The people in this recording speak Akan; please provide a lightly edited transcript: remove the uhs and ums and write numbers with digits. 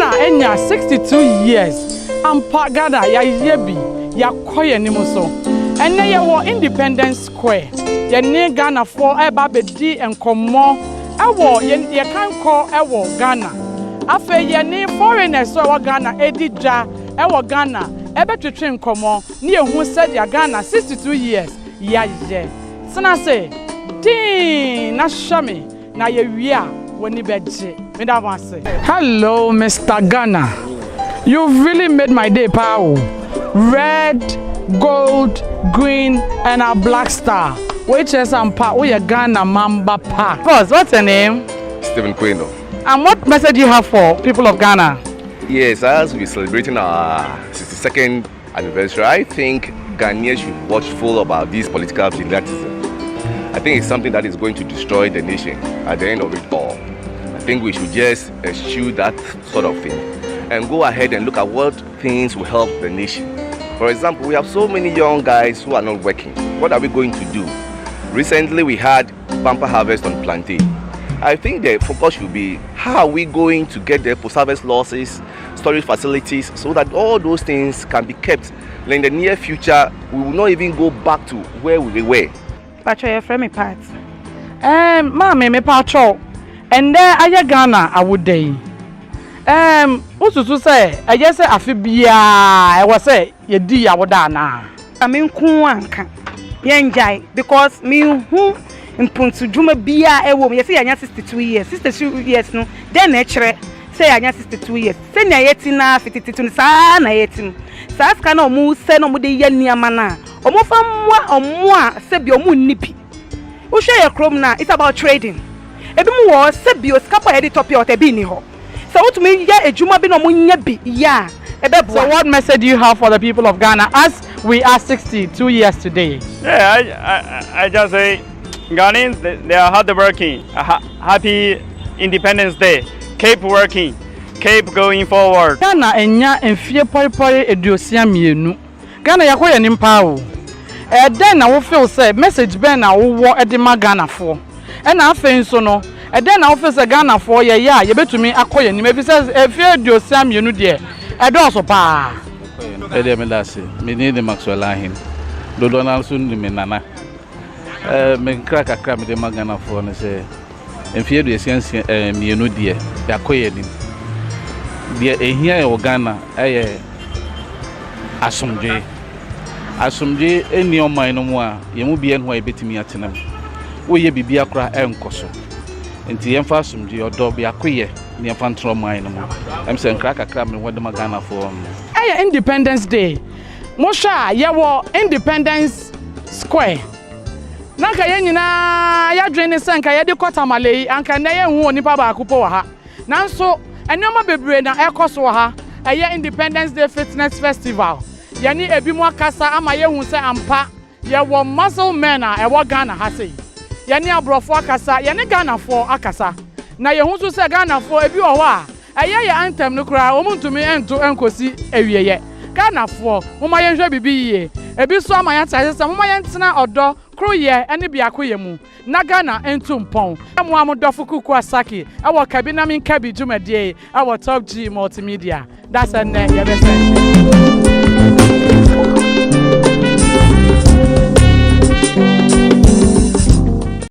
Ghana enya 62 years. Ampa Ghana ya yebi ya koye ni muso. Ene ye wo Independence Square. Ye ne Ghana for eba bedi enkomo. Ewo ye kan ko ewo Ghana. Afe ye ne foreigners so ewo Ghana edija ewo Ghana. Ebe twetwe enkomo ne ehu said ya Ghana 62 years ya ye. Sana say din na shame na ye wia woni beje. Me da wan say. Hello Mr. Ghana. You've really made my day, pal. Red, gold, green, and a black star. Which is we are Ghana Mamba Pa. Boss, what's your name? Stephen Quino. And what message do you have for people of Ghana? Yes, as we're celebrating our 62nd anniversary, I think Ghanaians should be watchful about this political vigilantism. I think it's something that is going to destroy the nation at the end of it all. I think we should just eschew that sort of thing and go ahead and look at what things will help the nation. For example, we have so many young guys who are not working. What are we going to do? Recently, we had bumper harvest on plantain. I think the focus should be how are we going to get the post-harvest losses, storage facilities, so that all those things can be kept. And in the near future, we will not even go back to where we were. Pacho, your friend me part. Mama, me pacho. And there, I Ghana, I would day. What's to say? I just say Afibia. I was say ye di awodana. I mean Kuanka. Yenjai because me who impuntu juma bia e wo me say anya 62 years. 62 years no. Then echere say anya 62 years. Say na yeti na 52 sa na yeti. Sa ska na omu se no mu de ye niama na. Omu fa omu a se bi omu nipi. Wo hwe ye krom na it's about trading. Ebi mu wo se bi o ska pa ye de top your tebi ni ho. So what me ya ejuma bi no mu nya bi ya. So what message do you have for the people of Ghana as we are 62 years today? Yeah, I just say Ghanaians, they are hardworking. Happy Independence Day. Keep working. Keep going forward. Ghana enya enfie pori eduosia mienu. Ghana yakoye nimpa o. Den na wo feel say message ben na wo edema Ghana for. E na afen so no. Den na wo feel say Ghana for ye ya ye betumi akoye nim. Efi say enfie eduosia mienu de. Edoso pa. Ede me lase. Me ni de Maxwell ahin. Do Donald sun ni me nana. Menka kakra me de Ghana for ne say enfie eduosia mienu de yakoye nim. De ehia e Ghana eye asomdwe. Asomdwe eni oman no mu a ye mu bia no a betimi atenam. Wo ye bibia kra enkoso. Enti yemfa asomdwe odo bia koye ne yemfa ntro oman no mu. Em se nkra kakra me wode Ghana for Eye Independence Day. Mo sha ye wo Independence Square. Nanka ye nyina ya dwene sanka ye de kotamale anka na ye hu onipa ba akopɔ wa ha. Nanso enoma bebre na ekoso ha. Eye Independence Day Fitness Festival. Yani ebi mu akasa ama ye hu se ampa ye wo muscle men a e wo Ghana ha sei. Yani abrofo akasa, yani Ghana for akasa. Na ye hu so se Ghana for ebi wo a eye ye anthem no kura omuntumi ento enkosi ewieye. Ghana for moma ye hwe bibi ye. Ebi so ama ya tase se moma ye ntena odo kroye ene biakoye mu. Na Ghana entu mpon. Mo amodofo Kukua Sackey. Our Kabi na Menka bi dwumadie. Our Top G Multimedia. That's a net.